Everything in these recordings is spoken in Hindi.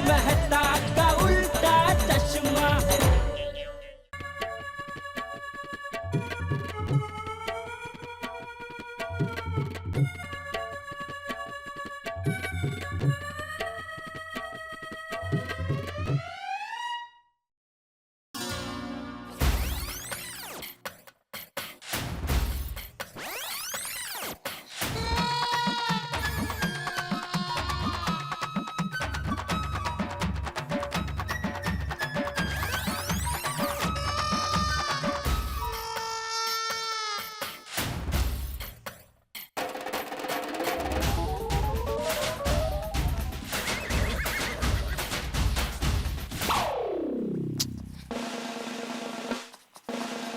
मेहता का उल्टा चश्मा।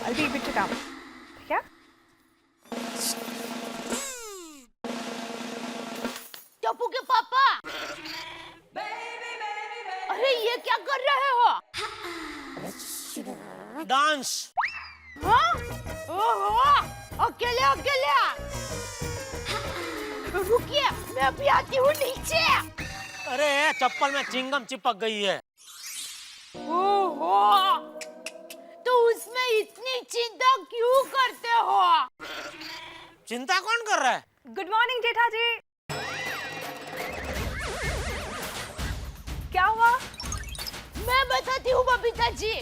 I'll leave it to come. ठीक है? टप्पू के पापा, अरे ये क्या कर रहे हो? डांस। हाँ? ओहो, अकेले अकेले। रुकिए, मैं अभी आती हूँ नीचे। अरे चप्पल में चिंगम चिपक गई है। ओहो, तो उसमें इतनी चिंता क्यों करते हो? चिंता कौन कर रहा है? Good morning जेठा जी। क्या हुआ? मैं बताती हूँ बबीता जी।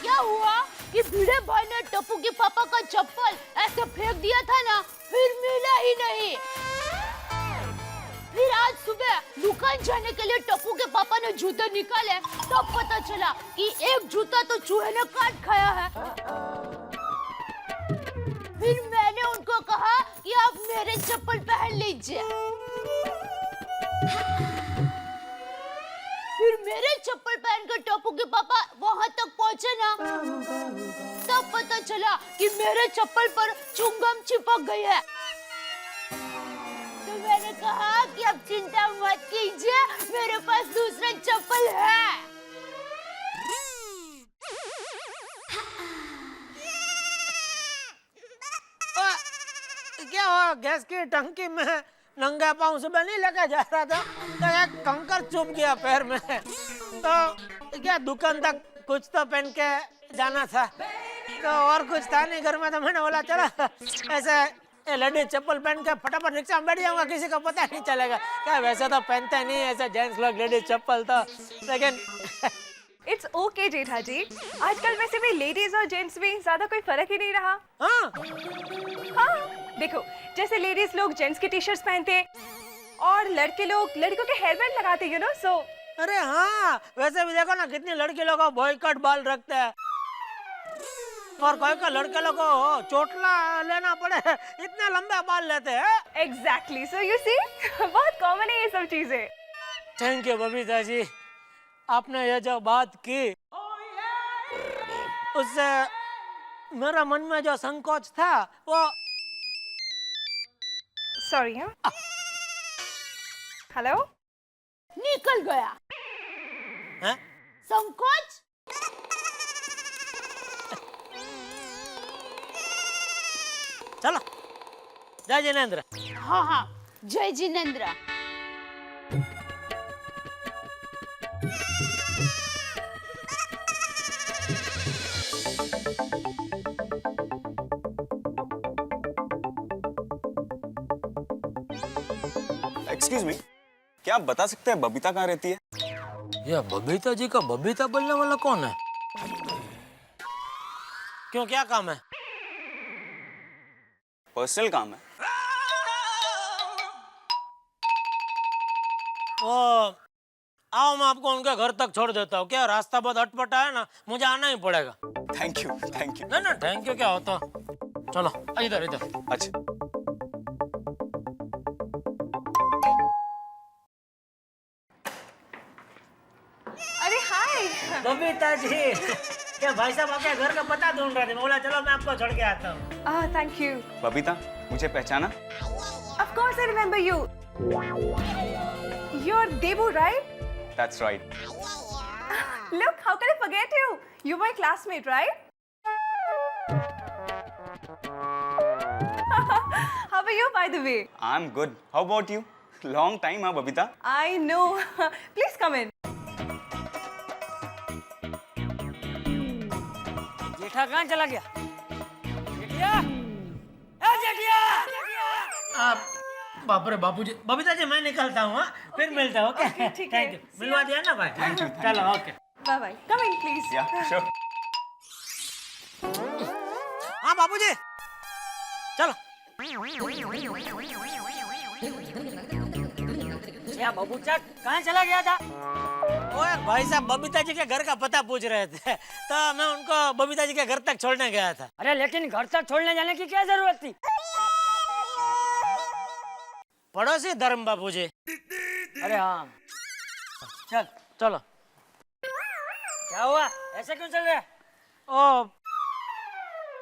क्या हुआ कि भिड़े भाई ने टप्पू के पापा का चप्पल ऐसे फेंक दिया था ना, फिर मिला ही नहीं। फिर आज सुबह दुकान जाने के लिए टप्पू के पापा ने जूते निकाले, तब पता चला कि एक जूता तो चूहे ने काट खाया है। फिर मैंने उनको कहा कि आप मेरे चप्पल पहन लीजिए। फिर मेरे चप्पल पहनकर टप्पू के पापा वहां तक पहुंचे ना, तब पता चला कि मेरे चप्पल पर चुंगम चिपक गई है। तो मैंने कहा कि अब चिंता मत कीजिए, मेरे पास दूसरा चप्पल है। क्या हुआ? गैस की टंकी में नंगे पाँव सुबह नहीं लेके जा रहा था तो एक कंकर चुभ गया पैर में। तो क्या दुकान तक कुछ तो पहन के जाना था, तो और कुछ था नहीं घर में, तो मैंने बोला चला ऐसे लेडीज चप्पल पहन के फटाफट रिक्शा में बैठ जाऊंगा, किसी को पता नहीं चलेगा। क्या वैसे तो पहनते नहीं ऐसे जेंट्स लोग लेडीज चप्पल, तो लेकिन It's okay जेठा जी। आजकल वैसे भी लेडीज और जेंट्स में ज्यादा कोई फर्क ही नहीं रहा। हाँ हाँ, देखो जैसे लेडीज लोग जेंट्स की टी शर्ट्स पहनते और लड़के लोग लड़कों के हेयर बैंड लगाते, यू नो। सो अरे हाँ, वैसे भी देखो ना कितनी लड़की लोग बॉय कट बाल रखते हैं, और कोई को लड़के लोग को चोटला लेना पड़े इतने लंबे बाल लेते हैं। एग्जैक्टली, सो यू सी बहुत कॉमन है ये सब चीजें। थैंक यू बबीता जी, आपने ये जो बात की उससे मेरा मन में जो संकोच था वो सॉरी। हाँ, हेलो, निकल गया। है? संकोच? चलो जय जिनेंद्र। हाँ हाँ, जय जिनेंद्र। एक्सक्यूज मी, क्या आप बता सकते हैं बबीता कहाँ रहती है? ये बबीता जी का बबीता बोलने वाला कौन है? क्यों, क्या काम है? पर्सनल काम है। ओ, आओ मैं आपको उनके घर तक छोड़ देता हूँ। क्या रास्ता बहुत अटपटा है ना, मुझे आना ही पड़ेगा। Thank you thank you. ना ना थैंक यू क्या होता। चलो इधर इधर। अच्छा, अरे हाय। बबीता जी, क्या भाई साहब आपके घर का पता ढूंढ रहे थे, बोला चलो मैं आपको छोड़ के आता हूँ। Thank you. बबीता मुझे पहचाना? Of course I remember you. You're Devu, right? That's right. Look, how can I forget you? You're my classmate, right? How are you, by the way? I'm good. How about you? Long time हाँ Babita. I know. Please come in. जेठा कहाँ चला गया? जेठिया, ए जेठिया! आप बाप रे बापूजी, बबीता जी मैं निकलता हूँ, हाँ? फिर मिलता हूँ। ओके ठीक है। Thank you. मिलवा दिया ना भाई? Thank you. चलो okay. Bye bye. Come in, please. या श्योर। हाँ बापूजी, चलो। क्या बबूचा कहाँ चला गया था? ओए भाई साहब बबीता जी के घर का पता पूछ रहे थे, तो मैं उनको बबीता जी के घर तक छोड़ने गया था। अरे लेकिन घर तक छोड़ने जाने की क्या जरूरत थी? पड़ोसी धर्म बापूजी। अरे हाँ, चल चलो। क्या हुआ? ऐसे क्यों चल रहा है? ओ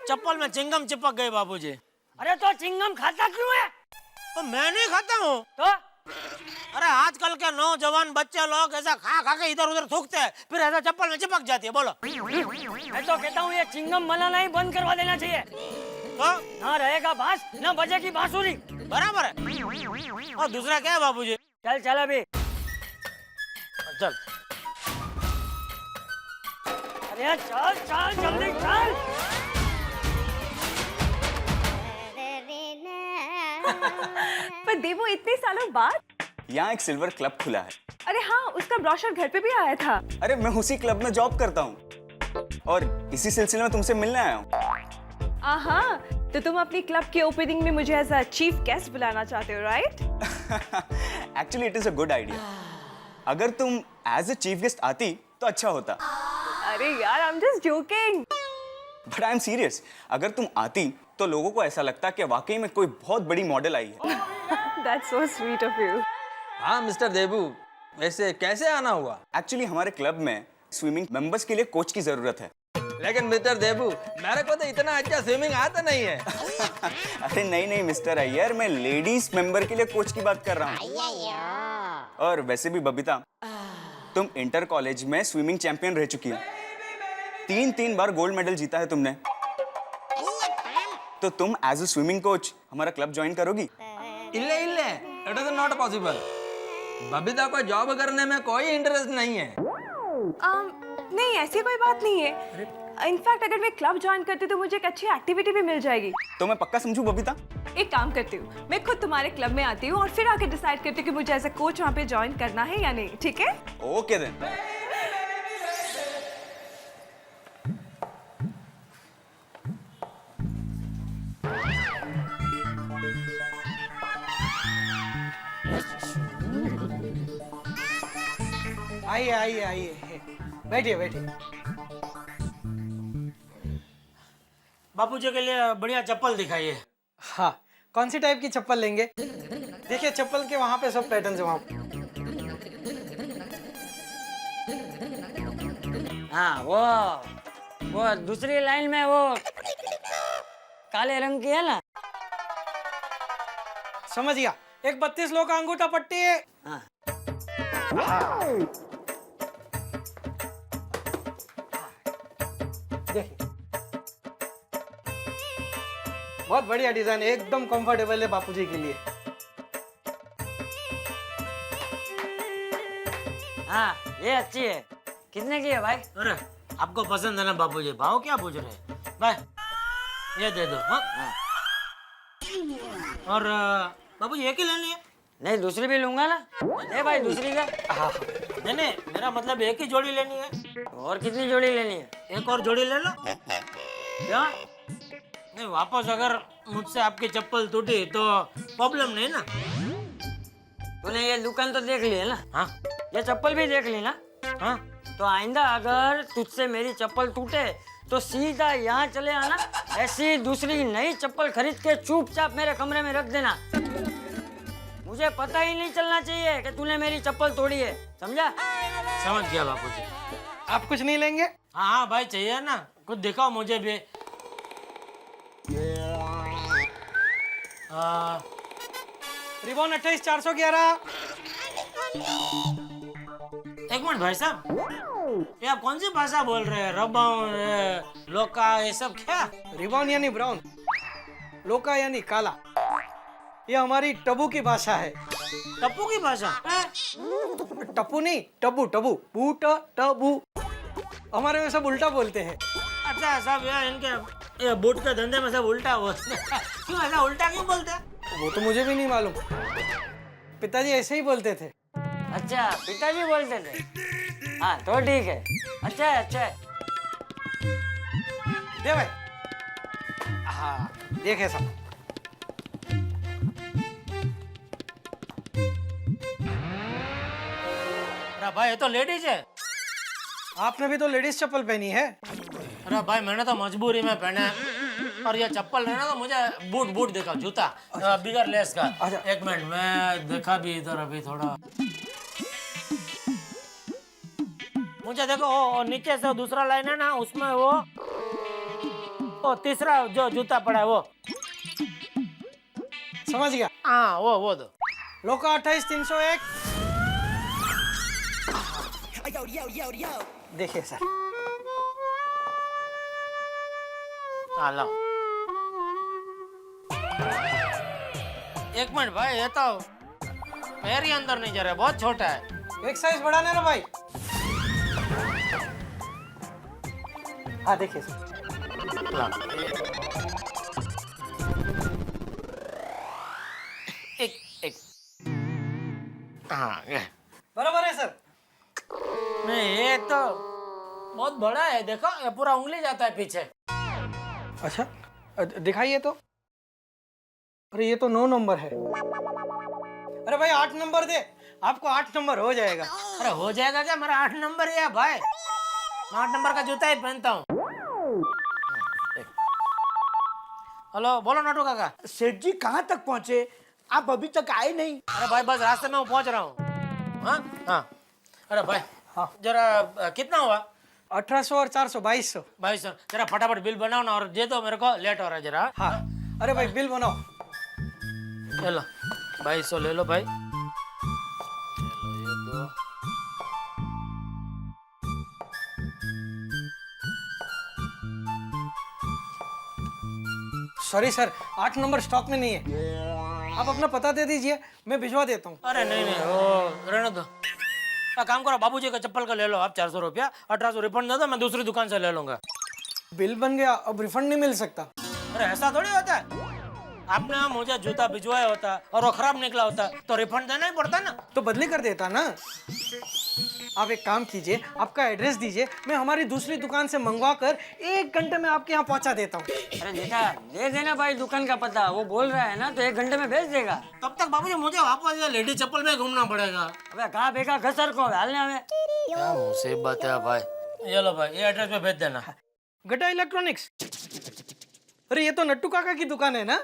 चप्पल में चिंगम चिपक गई बापूजी। अरे तो चिंगम खाता क्यों है? तो मैं नहीं खाता हूँ। तो अरे आजकल के नौजवान बच्चे लोग ऐसा खा खा के इधर उधर थूकते हैं, फिर ऐसा चप्पल में चिपक जाती है। बोलो। मैं तो कहता हूँ ये चिंगम बनाना ही बंद करवा देना चाहिए। तो ना रहेगा बांस, ना बजेगी बांसुरी। बराबर है। और दूसरा क्या है बाबूजी? चल चल अभी। चल। अरे चल चल जल्दी चल। पर देवो इतने सालों बाद? यहाँ एक सिल्वर क्लब खुला है। अरे हाँ, उसका ब्रोशर घर पे भी आया था। अरे मैं उसी क्लब में जॉब करता हूँ और इसी सिलसिले में तुमसे मिलने आया हूँ। आहा, तो तुम अपनी क्लब की ओपनिंग में मुझे एज अ चीफ गेस्ट बुलाना चाहते हो, right? Actually it is a good idea. अगर तुम एज अ चीफ गेस्ट आती तो अच्छा होता। अरे यार, I am just joking. But I am serious. अगर तुम आती तो लोगों को ऐसा लगता कि वाकई में कोई बहुत बड़ी मॉडल आई है। That's so sweet of you. हाँ मिस्टर देबू, वैसे कैसे आना हुआ? एक्चुअली हमारे क्लब में स्विमिंग मेंबर्स के लिए कोच की जरूरत है। लेकिन मिस्टर देबू, मेरे को तो इतना अच्छा स्विमिंग आता नहीं है। अरे नहीं नहीं मिस्टर अय्यर, मैं लेडीज मेंबर के लिए कोच की बात कर रहा हूँ। और वैसे भी बबीता, तुम इंटर कॉलेज में स्विमिंग चैंपियन रह चुकी हो। 3 बार गोल्ड मेडल जीता है तुमने। तो तुम एज अ स्विमिंग कोच हमारा क्लब ज्वाइन करोगी? इल्ले इल्ले, it is not possible. Babita को जॉब करने में कोई इंटरेस्ट नहीं है। नहीं, ऐसी कोई बात नहीं है। इनफैक्ट अगर मैं क्लब ज्वाइन करती तो मुझे एक अच्छी एक्टिविटी भी मिल जाएगी। तो मैं पक्का समझूं बबीता? एक काम करती हूँ, मैं खुद तुम्हारे क्लब में आती हूँ और फिर आके डिसाइड करती हूँ कि मुझे एज अ कोच वहाँ पे ज्वाइन करना है या नहीं, ठीक है? Okay then. आइए आइए आइए, बैठिए बैठिए। बापूजी के लिए बढ़िया चप्पल दिखाइए। हाँ, कौन सी टाइप की चप्पल लेंगे? देखिए चप्पल के वहाँ पे सब पैटर्न है वहाँ पे। हाँ वो दूसरी लाइन में वो काले रंग की है ना। समझ गया। एक 32 लोग का अंगूठा पट्टी है। हाँ। देखिए, बहुत बढ़िया डिजाइन है, एकदम कंफर्टेबल है बापूजी के लिए। हाँ ये अच्छी है। कितने की है भाई? अरे आपको पसंद है ना बापूजी, भाव क्या पूछ रहे हैं? भाई ये दे दो। हाँ? और बापूजी एक ही लेनी है? नहीं दूसरी भी लूंगा ना। ए भाई दूसरी का। नहीं नहीं, मेरा मतलब एक ही जोड़ी लेनी है। और कितनी जोड़ी लेनी है? एक और जोड़ी ले लो। क्या? नहीं, वापस अगर मुझसे आपकी चप्पल टूटी तो प्रॉब्लम नहीं ना? तूने ये दुकान तो देख ली है ना? हाँ ये चप्पल भी देख ली ना? हाँ। तो आइंदा अगर तुझसे मेरी चप्पल टूटे तो सीधा यहाँ चले आना। ऐसी दूसरी नई चप्पल खरीद के चुपचाप मेरे कमरे में रख देना। मुझे पता ही नहीं चलना चाहिए कि तूने मेरी चप्पल तोड़ी है, समझा? समझ गया बापूजी। आप कुछ नहीं लेंगे? हाँ हाँ भाई, चाहिए ना, कुछ दिखाओ मुझे भी। रिबॉन 28,411। एक मिनट भाई साहब, ये आप कौन सी भाषा बोल रहे हैं? रबाउन, लोका, ये सब क्या? रिबॉन यानी ब्राउन, लोका यानी काला। ये हमारी टबू की भाषा है। टप्पू की भाषा? टप्पू नहीं, टबू टबू, बूट टबू। हमारे में सब उल्टा बोलते हैं। अच्छा सब यार इनके ये बूट के धंधे में सब उल्टा बोलते हैं। क्यों ऐसा उल्टा क्यों बोलते हैं? वो तो मुझे भी नहीं मालूम, पिताजी ऐसे ही बोलते थे। अच्छा पिताजी बोलते थे। हाँ तो ठीक है, अच्छा है अच्छा है। दे भाई। हाँ देखे सब। अरे भाई ये तो लेडीज है। आपने भी तो लेडीज चप्पल पहनी है। अरे भाई मैंने तो मजबूरी में पहना है और ये चप्पल है ना तो मुझे बूट बूट देखा जूता बिगर लेस का। अच्छा। एक मिनट मैं देखा भी इधर अभी थोड़ा। मुझे देखो वो नीचे से दूसरा लाइन है ना उसमें वो तीसरा जो जूता पड़ा है वो। समझ गया। हाँ वो दो। लोका 28,301। देखिए सर। हाँ लाओ। एक मिनट भाई ये तो पैर ही अंदर नहीं जा रहा है, बहुत छोटा है। एक साइज बढ़ाने ना भाई। हाँ देखिए सर। एक हाँ ये बराबर है सर। नहीं ये तो बहुत बड़ा है, देखो ये पूरा उंगली जाता है पीछे। अच्छा दिखाइए तो। अरे ये तो 9 नंबर है। अरे भाई 8 नंबर दे, आपको 8 नंबर हो जाएगा। अरे हो जाएगा क्या, मेरा 8 नंबर है भाई। मैं 8 नंबर का जूता ही पहनता हूँ। हेलो बोलो नटू काका। सेठ जी कहाँ तक पहुँचे? आप अभी तक आए नहीं। अरे भाई बस रास्ते में पहुंच रहा हूँ। हाँ हाँ अरे भाई हाँ। जरा कितना हुआ? 1800 और 400 2200। भाई सर जरा फटाफट बिल बनाओ ना और दे दो मेरे को, लेट हो रहा है जरा। हाँ अरे भाई बिल बनाओ। चलो 2200 ले लो भाई। चलो ये दो। सॉरी सर 8 नंबर स्टॉक में नहीं है। आप अपना पता दे दीजिए, मैं भिजवा देता हूँ। अरे नहीं नहीं वो रहने दो। काम करो बाबूजी का चप्पल का ले लो आप 400 रुपया, 1800 रिफंड दे दो, मैं दूसरी दुकान से ले लूंगा। बिल बन गया, अब रिफंड नहीं मिल सकता। अरे ऐसा थोड़ी होता है, आपने मुझे जूता भिजवाया होता और वो खराब निकला होता तो रिफंड देना ही पड़ता ना। तो बदली कर देता ना। आप एक काम कीजिए, आपका एड्रेस दीजिए, मैं हमारी दूसरी दुकान से मंगवा कर 1 घंटे में आपके यहाँ पहुँचा देता हूँ। अरे बेटा दे देना भाई दुकान का पता, वो बोल रहा है ना तो 1 घंटे में भेज देगा। तब तक बाबूजी मुझे वापस ये लेडी चप्पल में घूमना पड़ेगा। अबे कहाँ बेगा घसर को हालने में। क्या मुसीबत है भाई। ये लो भाई ये एड्रेस पे भेज देना। गटा इलेक्ट्रॉनिक्स। अरे ये तो नट्टू काका की दुकान है ना।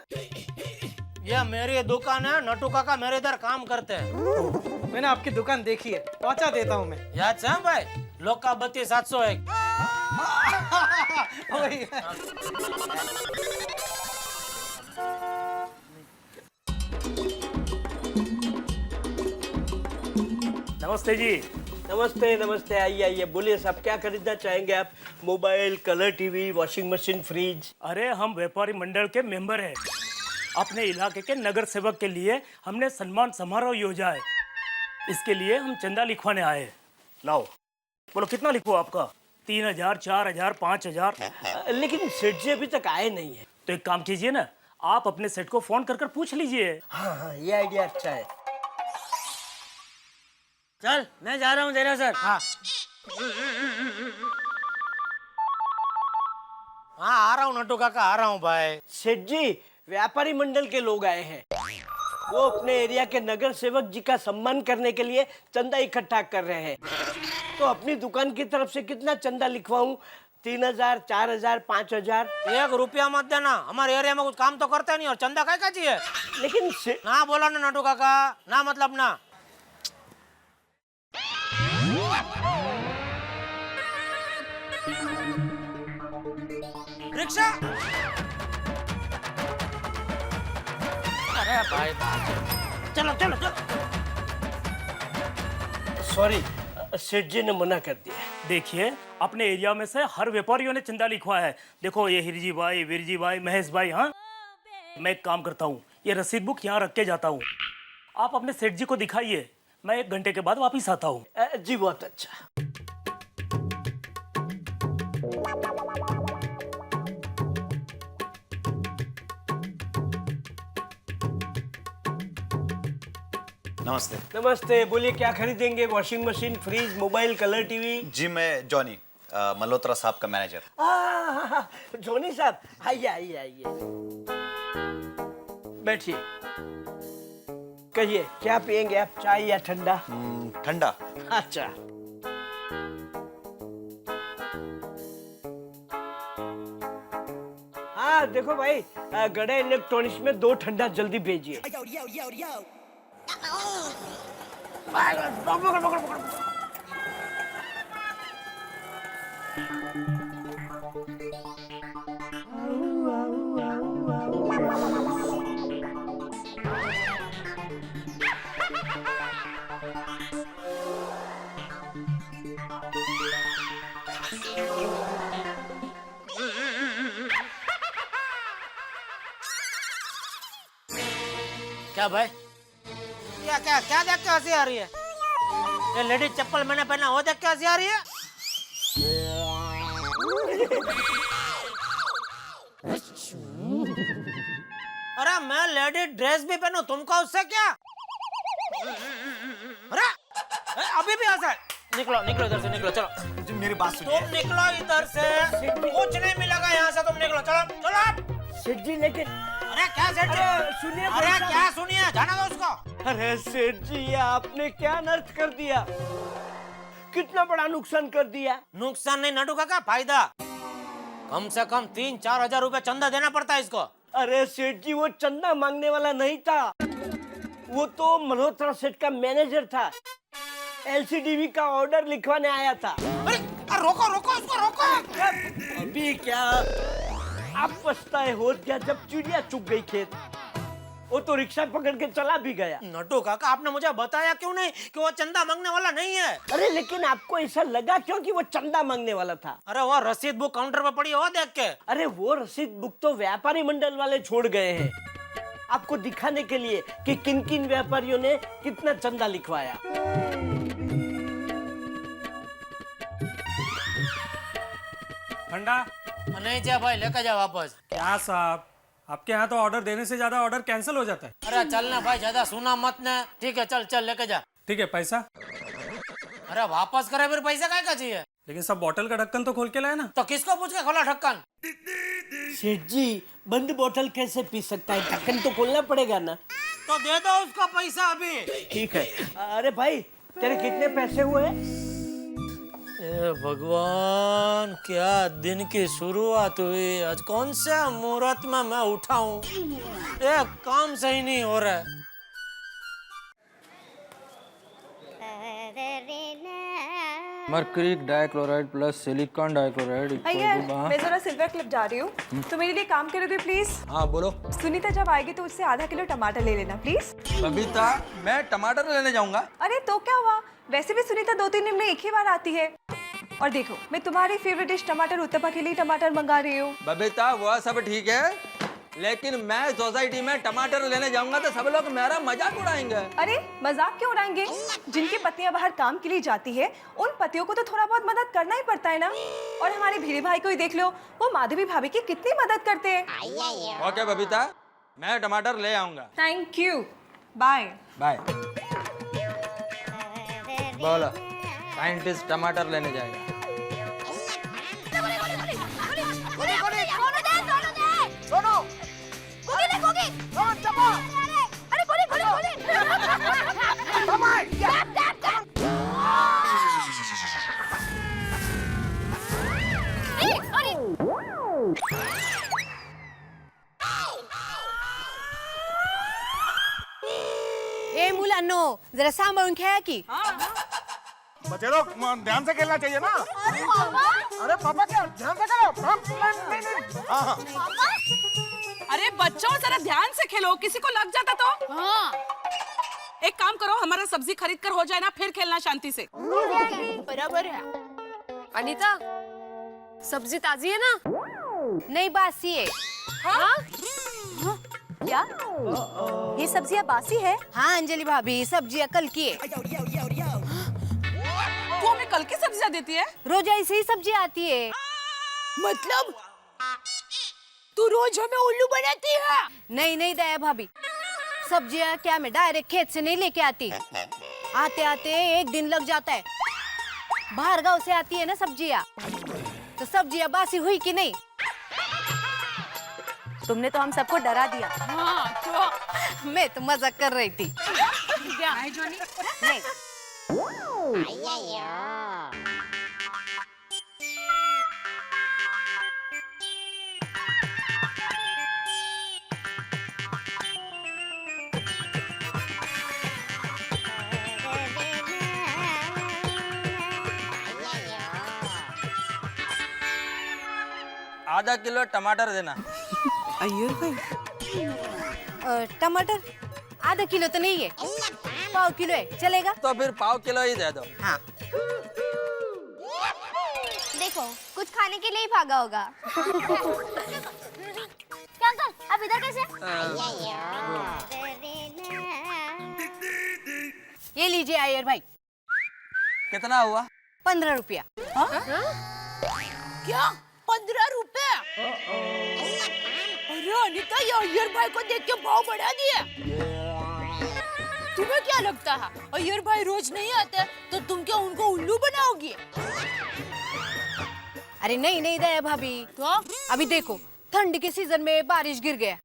ये मेरी दुकान है, नटू काका मेरे इधर काम करते हैं। मैंने आपकी दुकान देखी है, पहुँचा देता हूँ मैं। याद से हाँ भाई, लोका 32,701। वही। नमस्ते जी। नमस्ते नमस्ते, आइए आइए, बोलिए साहब क्या खरीदना चाहेंगे आप? Mobile, colour TV, washing machine, fridge? अरे हम व्यापारी मंडल के मेंबर हैं। अपने इलाके के नगर सेवक के लिए हमने सम्मान समारोह योजा है, इसके लिए हम चंदा लिखवाने आए हैं। लाओ बोलो कितना लिखो आपका? 3,000, 4,000, 5,000? लेकिन सेठ जी अभी तक आए नहीं है। तो एक काम कीजिए ना, आप अपने सेठ को फोन कर पूछ लीजिए। हाँ हाँ ये आइडिया अच्छा है। चल मैं जा रहा हूँ तेरा सर। हाँ हाँ आ रहा हूँ नटू काका, आ रहा हूँ भाई। सेठ जी व्यापारी मंडल के लोग आए हैं, वो अपने एरिया के नगर सेवक जी का सम्मान करने के लिए चंदा इकट्ठा कर रहे हैं। तो अपनी दुकान की तरफ से कितना चंदा लिखवाऊं? 3,000, 4,000, 5,000? 1 रुपया मत देना, हमारे एरिया में कुछ काम तो करते नहीं और चंदा काय का चाहिए? लेकिन ना बोला ना नटू काका, ना मतलब ना। रिक्शा। अरे भाई चलो चलो चलो। सॉरी सेठ जी ने मना कर दिया। देखिए अपने एरिया में से हर व्यापारियों ने चंदा लिखवाया है। देखो ये हिरजी भाई, वीरजी भाई, महेश भाई। हाँ मैं एक काम करता हूँ, ये रसीद बुक यहाँ रख के जाता हूँ। आप अपने सेठ जी को दिखाइए, मैं 1 घंटे के बाद वापिस आता हूँ। जी बहुत अच्छा। नमस्ते नमस्ते, बोलिए क्या खरीदेंगे? Washing machine, fridge, mobile, colour TV? जी, मैं जॉनी मल्होत्रा साहब का मैनेजर। जोनी साहब, आइए आइए आइए, बैठिए। कहिए क्या पियेंगे आप, चाय या ठंडा? ठंडा। अच्छा। हाँ देखो भाई, गड़ा इलेक्ट्रॉनिक्स में 2 ठंडा जल्दी भेजिए। क्या भाई? क्या क्या क्या देख के हंसी आ रही है? ये लेडीज चप्पल मैंने पहना वो देख के हंसी आ रही है? अरे मैं लेडी ड्रेस भी पहनूं, तुमको उससे क्या? अरे अभी भी हंसा है। निकलो निकलो इधर से, निकलो चलो। जी मेरी बात सुनिए। तुम निकलो इधर से, कुछ नहीं मिलेगा यहाँ से, तुम निकलो, चलो चलो। सेठ जी लेकिन, अरे क्या सेठ जी? सुनिए, अरे क्या सुनिए, जाना दो उसको। अरे सेठ जी ये आपने क्या अनर्थ कर दिया, कितना बड़ा नुकसान कर दिया। नुकसान नहीं नटू का फायदा, कम से कम 3-4 हजार रुपए चंदा देना पड़ता है इसको। अरे सेठ जी वो चंदा मांगने वाला नहीं था, वो तो मल्होत्रा सेठ का मैनेजर था, एलसीडीवी का ऑर्डर लिखवाने आया था। अरे रोको रोको उसको, रोको। अभी क्या आप पछताए हो क्या जब चिड़िया चुग गई खेत, वो तो रिक्शा पकड़ के चला भी गया। नटू काका आपने मुझे बताया क्यों नहीं कि वो चंदा मांगने वाला नहीं है? अरे लेकिन आपको ऐसा लगा क्यों कि वो चंदा मांगने वाला था? अरे वो रसीद बुक काउंटर पे पड़ी है, वो देख के। अरे वो रसीद बुक तो व्यापारी मंडल वाले छोड़ गए हैं, आपको दिखाने के लिए कि किन किन व्यापारियों ने कितना चंदा लिखवाया। ठंडा नहीं चाहिए भाई, लेकर जा वापस। क्या साहब, आपके यहाँ तो ऑर्डर देने से ज्यादा ऑर्डर कैंसिल हो जाता है। अरे चलना भाई, ज्यादा सुना मत ना। ठीक है चल चल, लेके जा। ठीक है, पैसा? अरे वापस करे फिर पैसा काय का चाहिए? लेकिन सब बॉटल का ढक्कन तो खोल के लाए ना। तो किसको पूछ के खोला ढक्कन? सेठ जी बंद बोतल कैसे पी सकता है, ढक्कन तो खोलना पड़ेगा ना। तो दे दो उसको पैसा अभी। ठीक है। अरे भाई तेरे कितने पैसे हुए? ए भगवान, क्या दिन की शुरुआत हुई। आज कौन से मुहूर्त में मैं उठा हूँ, एक काम सही नहीं हो रहा है। Mercury dichloride plus silicon dichloride भैया मैं जरा सिल्वर क्लिप जा रही हूँ, तो मेरे लिए काम करोगे प्लीज? हाँ बोलो। सुनीता जब आएगी तो उससे आधा किलो टमाटर ले लेना प्लीज। बबीता, मैं टमाटर लेने जाऊंगा। अरे तो क्या हुआ, वैसे भी सुनीता 2-3 दिन में एक ही बार आती है। और देखो मैं तुम्हारी फेवरेट डिश टमाटर उत्तपा के लिए टमाटर मंगा रही हूँ। बबीता वह सब ठीक है, लेकिन मैं सोसाइटी में टमाटर लेने जाऊंगा तो सब लोग मेरा मजाक उड़ाएंगे। अरे मजाक क्यों उड़ाएंगे, जिनकी पत्नियां बाहर काम के लिए जाती है उन पतियों को तो थोड़ा बहुत मदद करना ही पड़ता है ना। और हमारे भीरे भाई को ही देख लो, वो माधवी भाभी की कितनी मदद करते हैं। ओके बबीता, मैं टमाटर ले आऊंगा। Thank you, bye bye. बोलो, साइंटिस्ट टमाटर लेने जाएगा। ए मुलांनो, जरा सांभाळून खेळा की। बच्चे लोग ध्यान से खेलना चाहिए ना। अरे पापा, अरे पापा क्या, ध्यान से खेलो। हाँ हाँ। अरे बच्चों जरा ध्यान से खेलो, किसी को लग जाता तो। हाँ एक काम करो, हमारा सब्जी खरीद कर हो जाए ना, फिर खेलना शांति से। बराबर है। अनीता, सब्जी ताजी है ना? नहीं बासी है। हाँ? क्या? ये सब्जियां बासी है? हाँ अंजलि भाभी, सब्जियां कल की है। तू हमें कल की सब्जियां देती है? रोज ऐसे ही सब्जी आती है। मतलब तू रोज हमें उल्लू बनाती है? नहीं नहीं दया भाभी, सब्जियां क्या मैं डायरेक्ट खेत से नहीं लेके आती। आते आते एक दिन लग जाता है। बाहर गांव से आती है ना सब्जियां, तो सब्जियां बासी हुई कि नहीं? तुमने तो हम सबको डरा दिया। हाँ तो मैं तो मजाक कर रही थी। क्या है जॉनी? नहीं आधा किलो टमाटर देना। अय्यर भाई, टमाटर आधा किलो तो नहीं है, 1/4 किलो है, चलेगा? तो फिर 1/4 किलो ही दे दो। हाँ। देखो कुछ खाने के लिए ही भागा होगा। क्या अंकल, आप इधर कैसे? ये लीजिए अय्यर भाई। कितना हुआ? 15 रुपया। क्या 15 रुपए? अरे अनिता, ये अय्यर भाई को देख के भाव बढ़ा दिया। तुम्हें क्या लगता है अय्यर भाई रोज नहीं आते तो तुम क्या उनको उल्लू बनाओगी? अरे नहीं नहीं दया भाभी, तो अभी देखो ठंड के सीजन में बारिश गिर गया,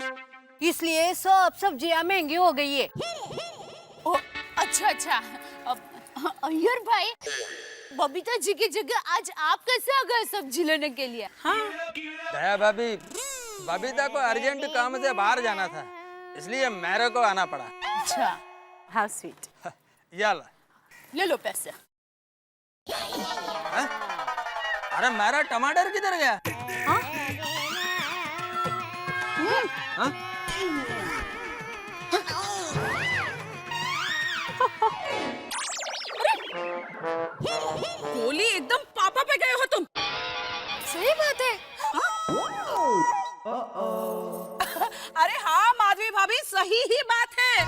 इसलिए सब सब्जियां महंगी हो गई है। ओ, अच्छा अच्छा। अय्यर भाई, बबीता जी की जगह आज आप कैसे आ गए सब्जी लेने के लिए? हाँ दया भाभी, बबीता को अर्जेंट काम से बाहर जाना था, इसलिए मेरे को आना पड़ा। अच्छा, हाउ स्वीट। याला ले लो पैसे। अरे मेरा टमाटर किधर गया? हाँ? गोली, एकदम पापा पे गए हो तुम। सही बात है। अरे हाँ माधवी भाभी, सही ही बात है।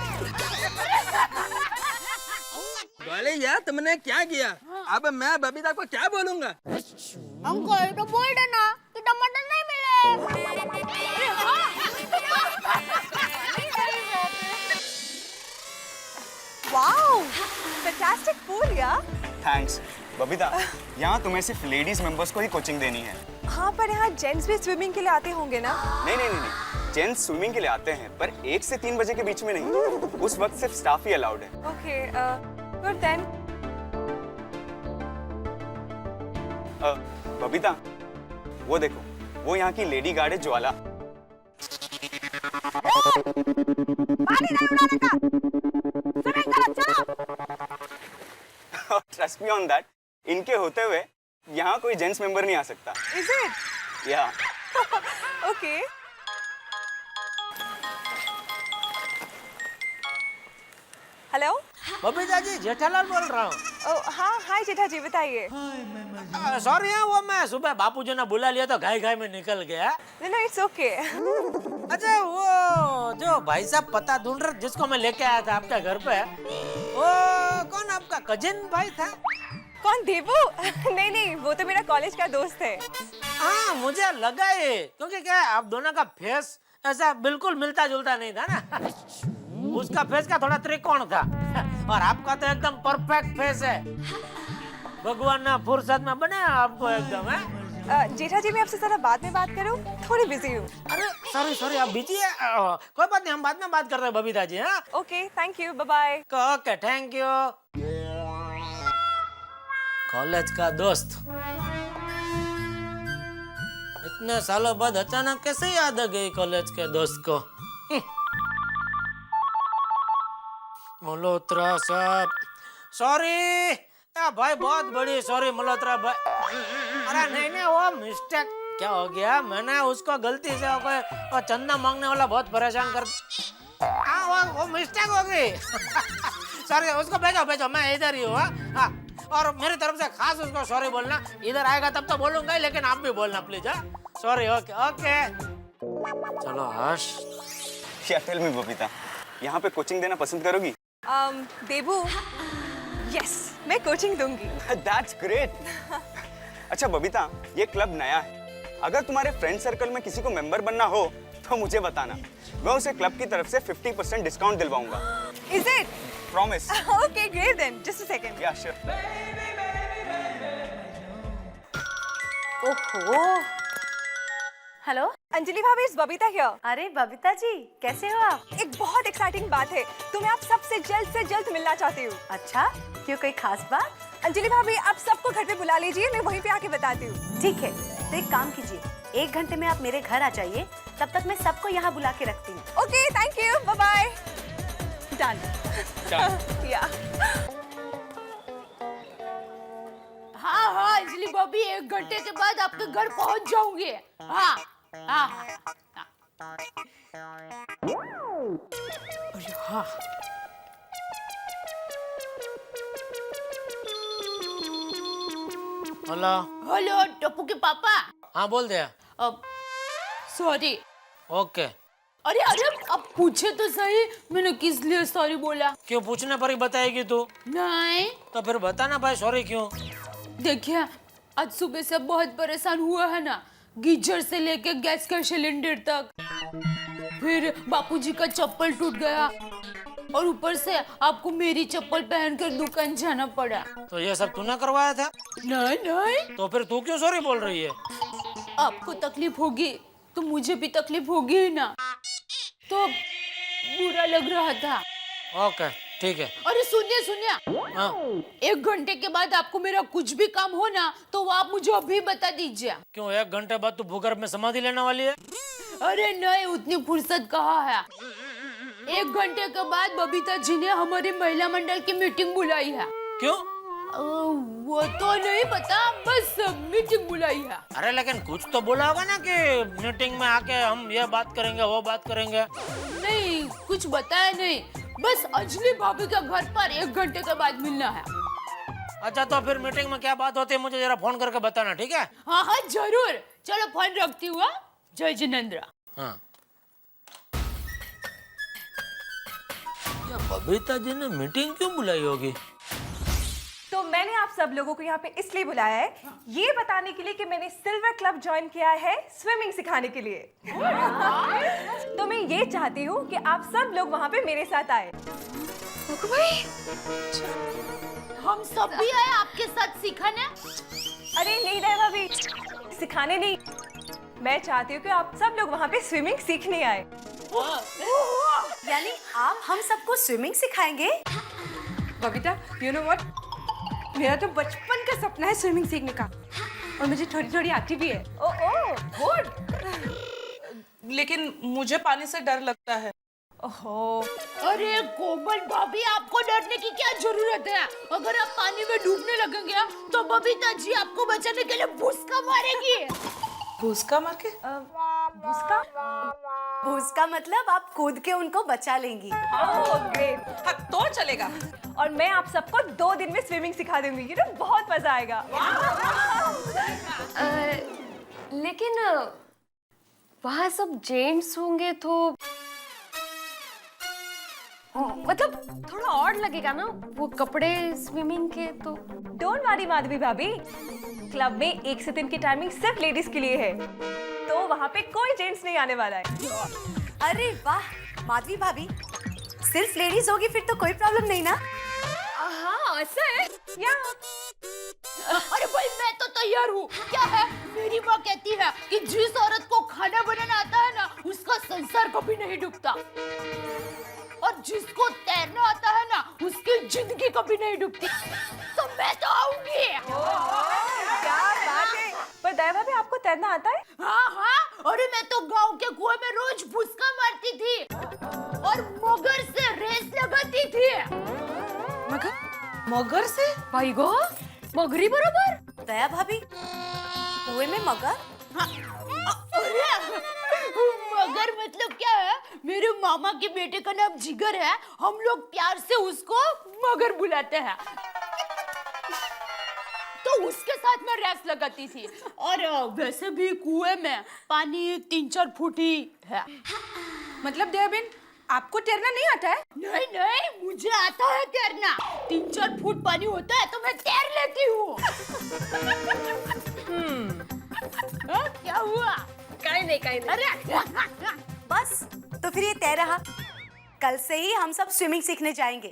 बोले यार तुमने क्या किया? अब मैं बबीता को क्या बोलूंगा? अंकल तो बोल देना कि टमाटर नहीं मिले। वाओ, फैंटास्टिक पूल यार। थैंक्स बबीता, यहाँ तुम्हें सिर्फ लेडीज मेंबर्स को ही कोचिंग देनी है। हाँ, पर यहाँ जेंट्स भी स्विमिंग के लिए आते होंगे ना? नहीं नहीं नहीं नहीं, जेंट्स स्विमिंग के लिए आते हैं, पर 1 से 3 बजे के बीच में नहीं। उस वक्त सिर्फ स्टाफ ही अलाउड है। Okay, good then. बबीता, वो देखो, वो यहाँ की लेडी गार्ड है Jwala. Trust me on that, इनके होते हुए यहाँ कोई जेंट्स मेंबर नहीं आ सकता। Is it? या ओके। हेलो। बबीता जी, जेठालाल बोल रहा हूँ। ओह हाँ, हाय जेठा जी, बताइए। सॉरी है, वो मैं सुबह बापूजी ने बुला लिया तो घाई घाई में निकल गया। No it's okay. अच्छा, वो जो भाई साहब पता ढूंढ रहे जिसको मैं लेके आया था आपके घर पे, वो कौन आपका कजिन भाई था? कौन, देवू? नहीं नहीं, वो तो मेरा कॉलेज का दोस्त है। हाँ मुझे लगा ये, क्योंकि क्या आप दोनों का फेस ऐसा बिल्कुल मिलता जुलता नहीं था ना। उसका फेस का थोड़ा त्रिकोण था और आपका तो एकदम परफेक्ट फेस है। भगवान ने फुर्सत में बनाया आपको एकदम है। जेठा जी, मैं आपसे जरा बाद में बात करूं? थोड़ी बिजी हूँ। अरे सॉरी सॉरी, आप बिजी है? कोई बात नहीं, हम बाद में बात करते हैं बबीता जी। हाँ okay, thank you, bye bye. Okay, thank you. College का दोस्त इतने सालों बाद अचानक कैसे याद आ गई कॉलेज के दोस्त को? मल्होत्रा साहब, सॉरी भाई, बहुत बड़ी सॉरी मल्होत्रा भाई। अरे नहीं नहीं, वो मिस्टेक क्या हो गया, मैंने उसको गलती से वो चंदा मांगने वाला बहुत परेशान कर। हाँ वो मिस्टेक हो गई। सॉरी, उसको भेजो भेजो, मैं इधर ही हूँ। हाँ, और मेरी तरफ से खास उसको सॉरी बोलना। इधर आएगा तब तो बोलूंगा ही, लेकिन आप भी बोलना प्लीज। Sorry, okay okay. चलो हर्ष, क्या टेल मी बबीता, यहाँ पे कोचिंग देना पसंद करोगी? देबू, यस, मैं कोचिंग दूंगी। That's great. अच्छा बबीता, ये क्लब नया है, अगर तुम्हारे फ्रेंड सर्कल में किसी को मेंबर बनना हो तो मुझे बताना, मैं उसे क्लब की तरफ से 50% डिस्काउंट दिलवाऊंगा। Is it? Promise. Okay, great then. Just a second. Yeah sure. ओहो, हेलो अंजलि भाभी, इस बबीता हियर। अरे बबीता जी, कैसे हो आप? एक बहुत एक्साइटिंग बात है, तो मैं आप सबसे जल्द मिलना चाहती हूँ। अच्छा, क्यों, कोई खास बात? अंजलि भाभी, आप सबको घर पे बुला लीजिए, मैं वहीं पे आके बताती हूँ। ठीक है, तो एक काम कीजिए, 1 घंटे में आप मेरे घर आ जाइए, तब तक मैं सबको यहाँ बुला के रखती हूँ। Okay, thank you, bye bye. Done. Yeah. हाँ हाँ अंजलि भाभी, 1 घंटे के बाद आपके घर पहुंच जाऊंगी। हाँ हाँ हाँ। अरे हाँ। हेलो। हेलो टप्पू के पापा। हाँ बोल दे। सॉरी। ओके। अरे अरे अब पूछे तो सही, मैंने किस लिए सॉरी बोला? क्यों पूछने पर ही बताएगी तू? नहीं तो फिर बताना भाई सॉरी क्यों? देखिए, आज सुबह से बहुत परेशान हुआ है ना, गीजर से लेके गैस का सिलेंडर तक, फिर बापूजी का चप्पल टूट गया और ऊपर से आपको मेरी चप्पल पहनकर दुकान जाना पड़ा। तो ये सब तूने करवाया था? नहीं नहीं। तो फिर तू क्यों सॉरी बोल रही है? आपको तकलीफ होगी तो मुझे भी तकलीफ होगी ही ना, तो बुरा लग रहा था। ओके ठीक है। अरे सुनिए सुनिए, हाँ। 1 घंटे के बाद आपको मेरा कुछ भी काम हो ना, तो वो आप मुझे अभी बता दीजिए। क्यों 1 घंटे बाद तू भूगर्भ में समाधि लेने वाली है? अरे नहीं, उतनी फुर्सत कहाँ है। 1 घंटे के बाद बबीता जी ने हमारी महिला मंडल की मीटिंग बुलाई है। क्यों? वो तो नहीं पता, बस मीटिंग बुलाई है। अरे लेकिन कुछ तो बोला होगा ना कि मीटिंग में आके हम ये बात करेंगे वो बात करेंगे। नहीं, कुछ बताया नहीं, बस अंजलि भाभी के घर पर 1 घंटे के बाद मिलना है। अच्छा तो फिर मीटिंग में क्या बात होती है मुझे जरा फोन करके बताना, ठीक है? हाँ हाँ जरूर, चलो फोन रखती हूँ। जय जिनेंद्र। हाँ। बबीता जी ने मीटिंग क्यों बुलाई होगी? तो मैंने आप सब लोगों को यहाँ पे इसलिए बुलाया है, ये बताने के लिए कि मैंने सिल्वर क्लब ज्वाइन किया है स्विमिंग सिखाने के लिए। तो मैं ये चाहती हूँ कि आप सब लोग वहाँ पे मेरे साथ आए। हम सब भी आए आपके साथ सिखाने? अरे नहीं दया भाभी, सिखाने नहीं, मैं चाहती हूँ कि आप सब लोग वहाँ पे स्विमिंग सीखने आए। यानी आप हम सबको स्विमिंग सिखाएंगे? बबीता, यू नो व्हाट, मेरा तो बचपन का सपना है स्विमिंग सीखने का, और मुझे थोड़ी थोड़ी आती भी है। Oh good. लेकिन मुझे पानी से डर लगता है। ओहो। अरे कोमल भाभी, आपको डरने की क्या जरूरत है? अगर आप पानी में डूबने लगेंगे तो बबीता जी आपको बचाने के लिए भूसका मारेगी। भूसका मार के? भूसका? भूसका मतलब आप कूद के उनको बचा लेंगी। ग्रेट। हाँ, तो चलेगा। और मैं आप सबको 2 दिन में स्विमिंग सिखा दूंगी, ये तो बहुत मजा आएगा। लेकिन वहाँ सब जेंट्स होंगे तो मतलब थोड़ा ऑड लगेगा ना, वो कपड़े स्विमिंग के। तो डोंट वरी माधवी भाभी, क्लब में 1 से 3 की टाइमिंग सिर्फ लेडीज के लिए है, तो वहाँ पे कोई जेंट्स नहीं आने वाला है। अरे वाह माधवी भाभी, सिर्फ लेडीज होगी फिर तो कोई प्रॉब्लम नहीं ना? हाँ ऐसा है या अरे भाई मैं तो तैयार हूँ। क्या है, मेरी माँ कहती है कि जिस औरत को खाना बनाना आता है ना, उसका संसार कभी नहीं डूबता, और जिसको तैरना आता है ना, उसकी जिंदगी कभी नहीं डूबती। तो मैं तो आऊंगी। क्या बात है। पर दया भाभी, आपको तैरना आता है? हाँ हाँ, अरे मैं तो गांव के कुएं में रोज भूसका मारती थी और मगर से रेस लगाती थी। मगर से? भाई गो, मगरी बराबर। दया भाभी, कुएं में मगर? हाँ, अरे मगर मतलब क्या है, मेरे मामा के बेटे का नाम जिगर है, हम लोग प्यार से उसको मगर बुलाते हैं। तो उसके साथ मैं रेस लगाती थी, और वैसे भी कुएं में पानी 3-4 फुट ही है। मतलब दया बहन, आपको तैरना नहीं आता है? नहीं नहीं, मुझे आता है तैरना। 3-4 फुट पानी होता है तो मैं तैर लेती हूँ। क्या हुआ? कहीं नहीं। अरे बस तो फिर ये तय रहा, कल से ही हम सब स्विमिंग सीखने जाएंगे।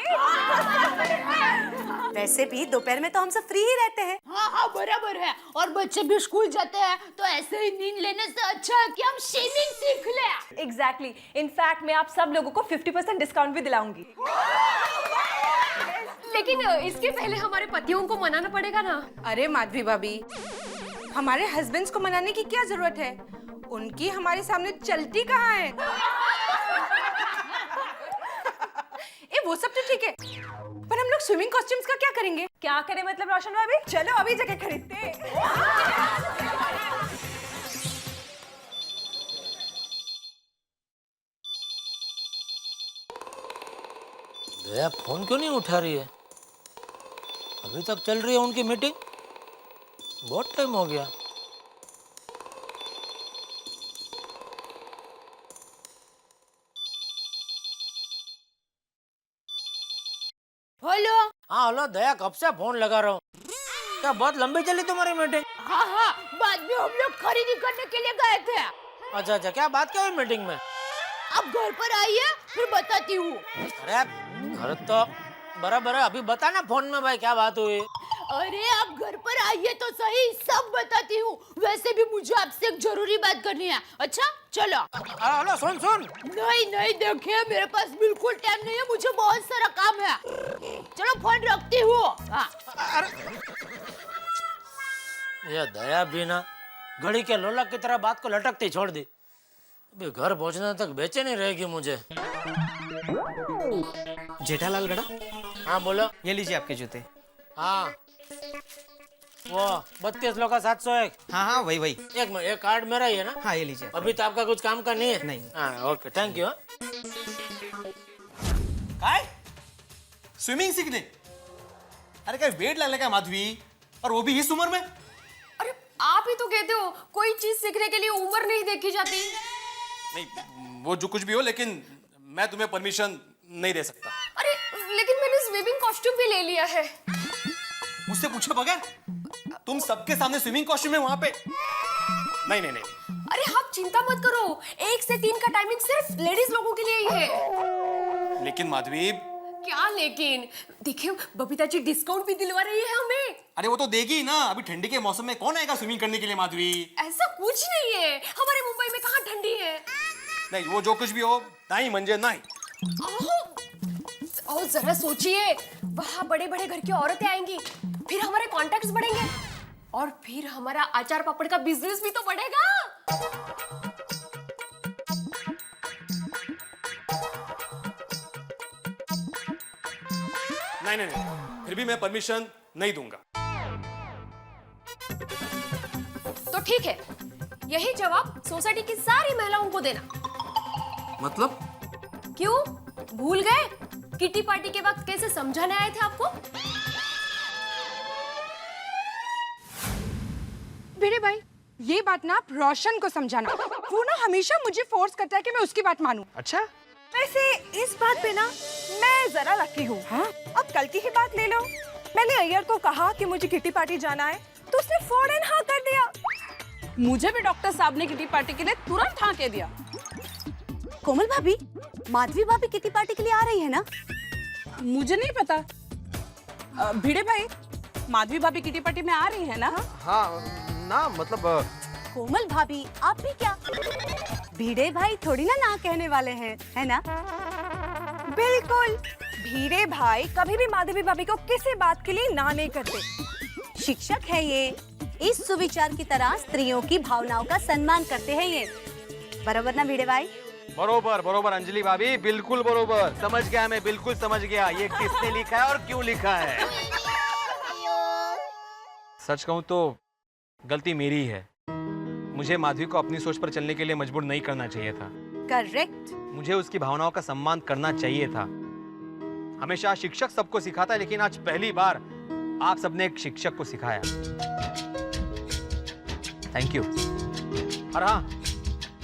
वैसे भी दोपहर में तो हम सब फ्री ही रहते हैं। हाँ हाँ बराबर है, और बच्चे भी स्कूल जाते हैं तो ऐसे ही नींद लेने से अच्छा है कि हम स्विमिंग सीख लें। एग्जैक्टली। इनफैक्ट मैं आप सब लोगों को 50% डिस्काउंट भी दिलाऊंगी। लेकिन इसके पहले हमारे पतियों को मनाना पड़ेगा ना। अरे माधवी भाभी, हमारे हस्बैंड्स को मनाने की क्या जरूरत है? उनकी हमारे सामने चलती कहाँ है? ए वो सब तो ठीक है, पर हम लोग स्विमिंग कॉस्ट्यूम्स का क्या करेंगे? क्या करें मतलब रोशन भाभी? चलो अभी जगह खरीदते हैं। दया फोन क्यों नहीं उठा रही है? अभी तक चल रही है उनकी मीटिंग, बहुत टाइम हो गया। हेलो। हाँ हेलो दया, कब से फोन लगा रहा हूँ। क्या बहुत लंबी चली तुम्हारी मीटिंग? हाँ हाँ, बाद में हम लोग खरीदी करने के लिए गए थे। अच्छा, क्या बात क्या हुई मीटिंग में? अब घर पर आइए फिर बताती हूँ। अरे घर तो बराबर है, अभी बताना फोन में भाई क्या बात हुई। अरे आप घर पर आइए तो सही, सब बताती हूँ। वैसे भी मुझे आपसे एक जरूरी बात करनी है। अच्छा चलो। हेलो सुन। नहीं देखिए, मेरे पास बिल्कुल टाइम नहीं है, मुझे बहुत सारा काम है। चलो फोन रखती हूँ। हाँ। ये दया भी ना घड़ी के लोलक की तरह बात को लटकती छोड़ दी। अभी घर पहुंचने तक बेचैनी रहेगी मुझे। जेठालाल गड़ा, हाँ बोलो। ये लीजिए आपके जूते। हाँ वो 32 लोग का 701। हाँ वही। एक मिनट, ये कार्ड मेरा ही है ना? हाँ ये लीजिए। अभी तो आपका कुछ काम का नहीं है? नहीं। हाँ ओके, थैंक यू। काय स्विमिंग सीखने? अरे क्या वेट लगने का माधवी, और वो भी इस उम्र में? अरे आप ही तो कहते हो कोई चीज सीखने के लिए उम्र नहीं देखी जाती। नहीं वो जो कुछ भी हो, लेकिन मैं तुम्हें परमिशन नहीं दे सकता। अरे लेकिन मैंने स्विमिंग कॉस्ट्यूम भी ले लिया है। मुझसे पूछे बगैर तुम सबके सामने स्विमिंग कॉस्ट्यूम में वहां पे? नहीं। अरे आप चिंता मत करो, 1 से 3 का टाइमिंग सिर्फ लेडीज लोगों के लिए ही है। लेकिन माधवी। क्या लेकिन? देखिए बबीता जी डिस्काउंट भी दिलवा रही है हमें। अरे वो तो देगी ना, अभी ठंडी के मौसम में कौन आएगा स्विमिंग करने के लिए माधवी? ऐसा कुछ नहीं है, हमारे मुंबई में कहाँ ठंडी है। नहीं वो जो कुछ भी हो, नहीं मंजे नहीं। और जरा सोचिए, वहाँ बड़े बड़े घर की औरतें आएंगी, फिर हमारे कॉन्टैक्ट्स बढ़ेंगे, और फिर हमारा अचार पापड़ का बिजनेस भी तो बढ़ेगा। नहीं, फिर भी मैं परमिशन नहीं दूंगा। तो ठीक है, यही जवाब सोसाइटी की सारी महिलाओं को देना। मतलब? क्यों भूल गए किटी पार्टी के वक्त कैसे समझाने आए थे आपको? भिड़े भाई, ये बात ना आप रोशन को समझाना, वो ना हमेशा मुझे फोर्स करता है कि मैं उसकी बात मानूं। अच्छा, वैसे इस बात पे ना मैं जरा लकी हूँ। हाँ? अब कल की ही बात ले लो, मैंने अय्यर को कहा कि मुझे किटी पार्टी जाना है, तो उसने फौरन हाँ कर दिया। मुझे भी डॉक्टर साहब ने किटी पार्टी के लिए तुरंत हाँ कह दिया। कोमल भाभी, माधवी भाभी किटी पार्टी के लिए आ रही है ना? मुझे नहीं पता। भिड़े भाई, माधवी भाभी किटी पार्टी में आ रही है ना? हाँ ना, मतलब कोमल भाभी आप भी क्या? भिड़े भाई थोड़ी ना कहने वाले हैं, है ना? बिल्कुल, भिड़े भाई कभी भी माधवी भाभी को किसी बात के लिए ना नहीं करते। शिक्षक है ये, इस सुविचार की तरह स्त्रियों की भावनाओं का सम्मान करते हैं ये, बराबर ना भिड़े भाई? बरोबर अंजलि भाभी, बिल्कुल बरोबर। समझ गया, मैं बिल्कुल समझ गया ये किसने लिखा है और क्यों लिखा है। सच कहूं तो गलती मेरी है, मुझे माधवी को अपनी सोच पर चलने के लिए मजबूर नहीं करना चाहिए था। करेक्ट। मुझे उसकी भावनाओं का सम्मान करना चाहिए था। हमेशा शिक्षक सबको सिखाता है, लेकिन आज पहली बार आप सबने एक शिक्षक को सिखाया। Thank you. और हाँ,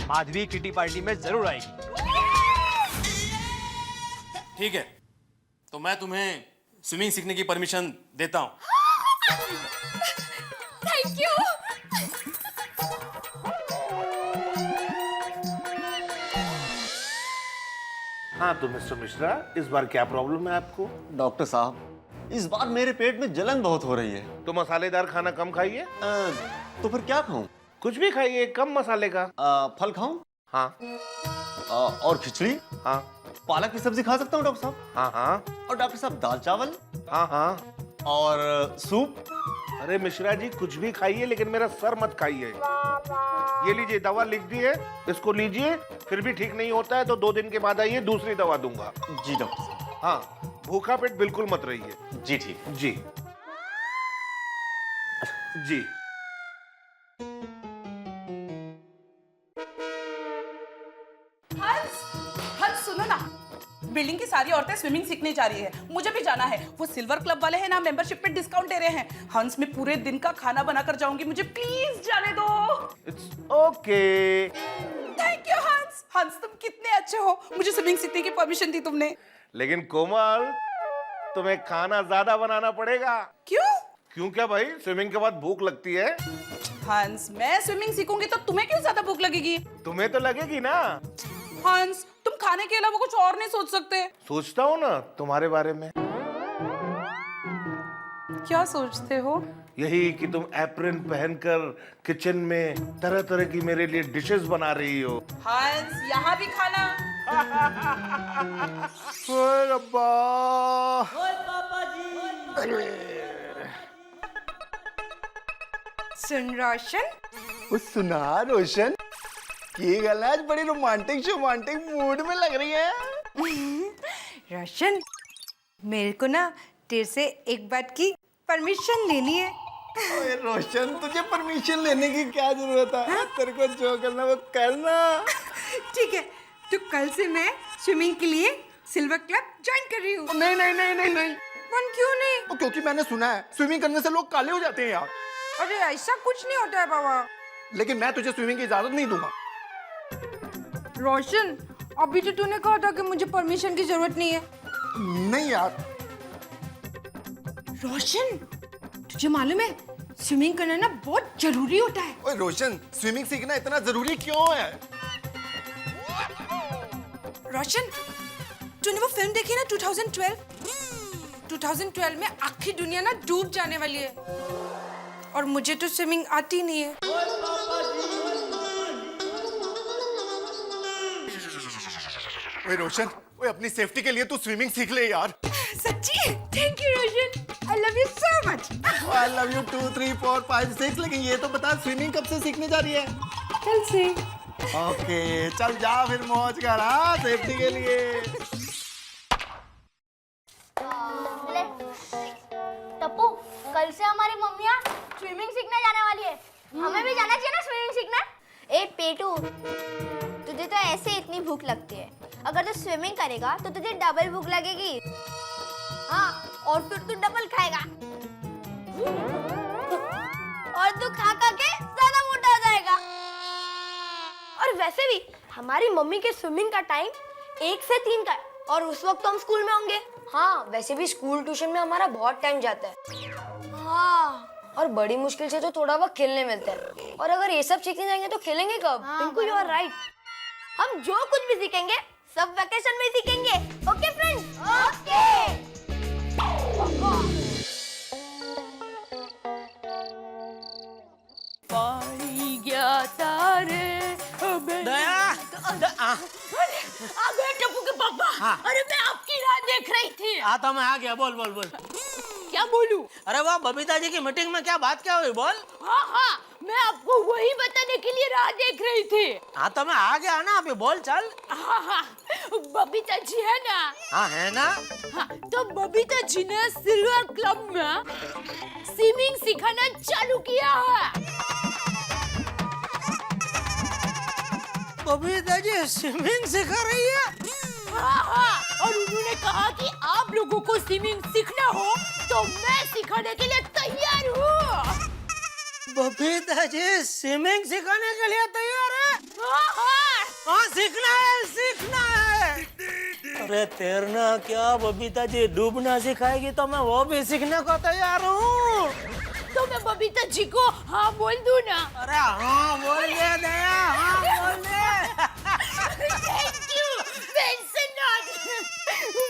माधवी किटी पार्टी में जरूर आएगी। ठीक है, तो मैं तुम्हें स्विमिंग सीखने की परमिशन देता हूँ। Thank you. हाँ तो मिस्टर मिश्रा, इस बार क्या प्रॉब्लम है आपको? डॉक्टर साहब, इस बार मेरे पेट में जलन बहुत हो रही है। तो मसालेदार खाना कम खाइए। तो फिर क्या खाऊं? कुछ भी खाइए, कम मसाले का। फल खाऊं? हाँ। और खिचड़ी? हाँ। पालक की सब्जी खा सकता हूँ डॉक्टर साहब? हाँ हाँ। और डॉक्टर साहब दाल चावल? हाँ हाँ। और सूप? अरे मिश्रा जी, कुछ भी खाइए लेकिन मेरा सर मत खाइए। ये लीजिए, दवा लिख दी है, इसको लीजिए। फिर भी ठीक नहीं होता है तो 2 दिन के बाद आइए, दूसरी दवा दूंगा। जी डॉक्टर साहब। हाँ, भूखा पेट बिल्कुल मत रहिए। जी ठीक। जी जी। हंस सुनो ना, बिल्डिंग की सारी औरतें स्विमिंग सीखने जा रही है, मुझे भी जाना है। वो सिल्वर क्लब वाले हैं ना, मेंबरशिप पे डिस्काउंट दे रहे हैं। हंस, मैं पूरे दिन का खाना बनाकर जाऊंगी, मुझे प्लीज जाने दो। It's okay. थैंक यू हंस। हंस, तुम कितने अच्छे हो, मुझे स्विमिंग सीखने की परमिशन दी तुमने। लेकिन कोमल, तुम्हें खाना ज्यादा बनाना पड़ेगा। क्यों? क्यों क्या भाई, स्विमिंग के बाद भूख लगती है। हंस, मैं स्विमिंग सीखूंगी तो तुम्हें क्यों ज्यादा भूख लगेगी? तुम्हें तो लगेगी ना। हंस, तुम खाने के अलावा कुछ और नहीं सोच सकते? सोचता हूँ ना तुम्हारे बारे में। क्या सोचते हो? यही कि तुम एप्रन पहनकर किचन में तरह तरह की मेरे लिए डिशेस बना रही हो। हंस, यहाँ भी खाना। ओए रब्बा। सुन रोशन, सुना रोशन, की गल आज बड़ी रोमांटिक मूड में लग रही है। रोशन, मेरे को ना तेरे से एक बात की परमिशन लेनी है। ओए रोशन, तुझे परमिशन लेने की क्या जरूरत है? तेरे को जो करना वो करना। ठीक है, तो कल से मैं स्विमिंग के लिए सिल्वर क्लब ज्वाइन कर रही हूँ। नहीं नहीं नहीं नहीं नहीं। क्यों नहीं? क्योंकि मैंने सुना है स्विमिंग करने से लोग काले हो जाते हैं यार। अरे ऐसा कुछ नहीं होता है बाबा। लेकिन मैं तुझे स्विमिंग की इजाजत नहीं दूंगा। रोशन, अभी तो तूने कहा था कि मुझे परमिशन की जरूरत नहीं है। नहीं यार। रोशन, तुझे मालूम है स्विमिंग करना ना बहुत जरूरी होता है। ओए रोशन, स्विमिंग सीखना इतना जरूरी क्यों है? रोशन, तूने वो फिल्म देखी ना 2012? 2012 में आखिरी दुनिया ना डूब जाने वाली है और मुझे तो स्विमिंग आती नहीं है। ओए रोशन, ओए अपनी सेफ्टी के लिए तू स्विमिंग सीख ले यार। सच्ची? Thank you Roshan, I love you so much. I love you 2 3 4 5 6। लेकिन ये तो बता, स्विमिंग कब से सीखने जा रही है? कल से। ओके, चल जा फिर मौज कर, हाँ, सेफ्टी के लिए। टप्पू, कल से हमारी मम्मियाँ स्विमिंग सीखने जाने वाली है। हमें भी जाना चाहिए ना स्विमिंग सीखने? ए पेटू, तुझे तो ऐसे इतनी भूख लगती है, अगर तू स्विमिंग करेगा तो तुझे डबल भूख लगेगी। हाँ, और फिर तू डबल खाएगा और तू खा खा के ज्यादा मोटा हो जाएगा। और वैसे भी हमारी मम्मी के स्विमिंग का टाइम 1 से 3 का है और उस वक्त तो हम स्कूल में होंगे। हाँ, वैसे भी स्कूल ट्यूशन में हमारा बहुत टाइम जाता है। हाँ, और बड़ी मुश्किल से तो थोड़ा वक्त खेलने मिलता है, और अगर ये सब सीखने जाएंगे तो खेलेंगे कब? बिल्कुल, यू आर राइट। हम जो कुछ भी सीखेंगे सब वेकेशन में सीखेंगे। Okay friends? ओके। पाई गया तारे दया, आ गए टप्पू के पापा। हाँ। अरे मैं आपकी राह देख रही थी। आता मैं आ गया। बोल बोल बोल। क्या बोलूं? अरे वाह, बबीता जी की मीटिंग में क्या बात क्या हुई? बोल। हाँ हाँ, मैं आपको वही बताने के लिए राह देख रही थी। हाँ तो मैं आ गया ना, अभी बोल चल। हाँ हाँ, बबीता जी है ना? हाँ है ना। हाँ, तो बबीता जी ने सिल्वर क्लब में स्विमिंग सिखाना चालू किया है। बबीता जी स्विमिंग सिखा रही है? हाँ हाँ, और उन्होंने कहा कि आप लोगों को स्विमिंग सीखना हो तो मैं सिखाने के लिए तैयार हूँ। बबीता जी स्विमिंग सिखाने के लिए तैयार है? हाँ हाँ, हाँ, सीखना है सीखना है। अरे तैरना क्या बबीता जी, डूबना सिखाएगी तो मैं वो भी सीखने को तैयार हूँ। तो मैं बबीता जी को हाँ बोल दूँ ना? अरे हाँ बोल दे दया, हाँ बोल दे। थैंक यू,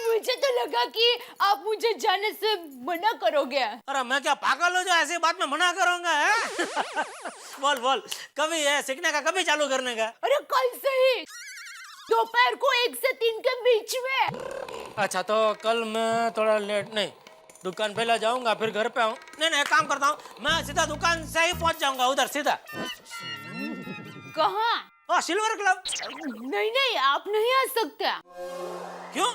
मुझे तो लगा कि आप मुझे जाने से मना करोगे। अरे मैं क्या पागल हूँ जो ऐसी बात में मना करूंगा है? बोल बोल, कभी है सीखने का, कभी चालू करने का? अरे कल से ही, दोपहर को 1 से 3 के बीच में। अच्छा तो कल मैं थोड़ा लेट नहीं, दुकान पहले जाऊंगा फिर घर पे आऊँ। नहीं एक काम करता हूँ, मैं सीधा दुकान से ही पहुंच जाऊंगा उधर सीधा। कहाँ? Silver club. नहीं आप नहीं आ सकते। क्यों?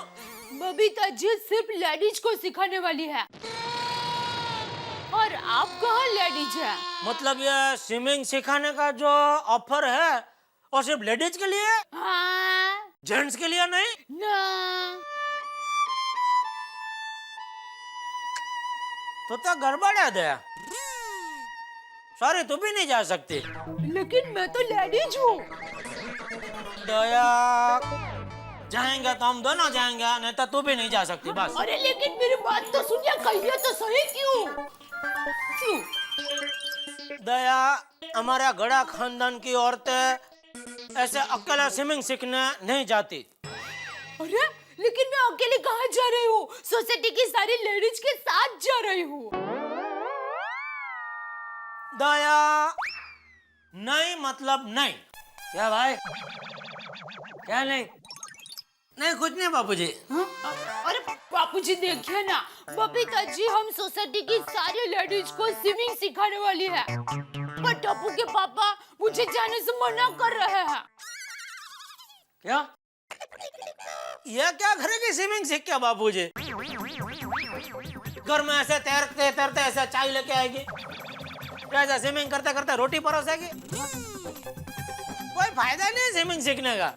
बबीता जी सिर्फ लेडीज को सिखाने वाली है और आप कहाँ लेडीज है? मतलब ये स्विमिंग सिखाने का जो ऑफर है वो सिर्फ लेडीज के लिए? हाँ। जेंट्स के लिए नहीं? ना। तो गड़बड़ है दया। सॉरी तू भी नहीं जा सकती। लेकिन मैं तो लेडीज हूँ। दया जाएंगे तो हम दोनों जाएंगे, नहीं तो तू भी नहीं जा सकती बस। अरे लेकिन मेरी बात तो सुनिए, कहिए तो सही। क्यों? दया, हमारे गड़ा खानदान की औरतें ऐसे अकेले स्विमिंग सीखने नहीं जाती। अरे लेकिन मैं अकेले कहाँ जा रही हूँ? सोसाइटी की सारी लेडीज के साथ जा रही हूँ। दया नहीं मतलब नहीं। क्या भाई? क्या नहीं? नहीं कुछ नहीं बापूजी। अरे बापूजी देखिए ना, बबीता जी हम सोसाइटी की सारी लेडीज को स्विमिंग सिखाने वाली है, पर टप्पू के पापा मुझे जाने से मना कर रहे हैं। क्या? ये क्या करेगी स्विमिंग सीख के बापूजी? घर में ऐसे तैरते तैरते ऐसे चाय लेके आएगी, ऐसे स्विमिंग करते करते रोटी परोसेगी? कोई फायदा नहीं स्विमिंग सीखने का।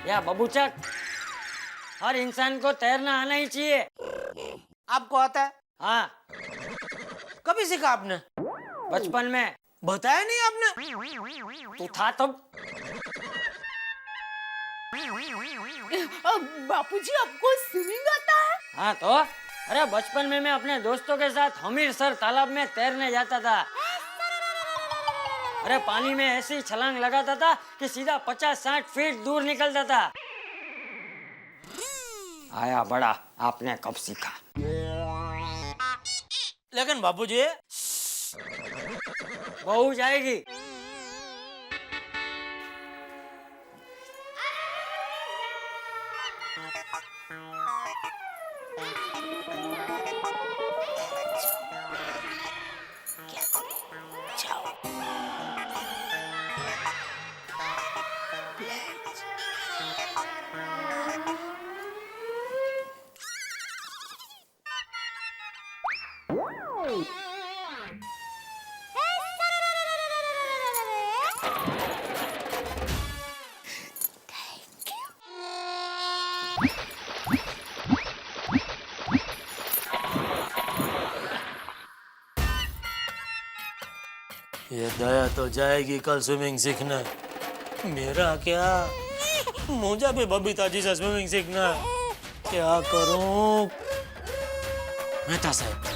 या बबूचक, हर इंसान को तैरना आना ही चाहिए। आपको आता है? हाँ। कभी सीखा आपने? बचपन में। बताया नहीं आपने? तू था तब। बापूजी आपको स्विमिंग आता है? हाँ तो अरे बचपन में मैं अपने दोस्तों के साथ हमीरसर तालाब में तैरने जाता था। अरे पानी में ऐसी छलांग लगाता था कि सीधा 50-60 फीट दूर निकलता था। आया बड़ा, आपने कब सीखा? लेकिन बापूजी बहू जाएगी। ये दया तो जाएगी कल स्विमिंग सीखने, मेरा क्या? मुझे भी बबीता जी से स्विमिंग सीखना है। क्या करूं? मेहता साहब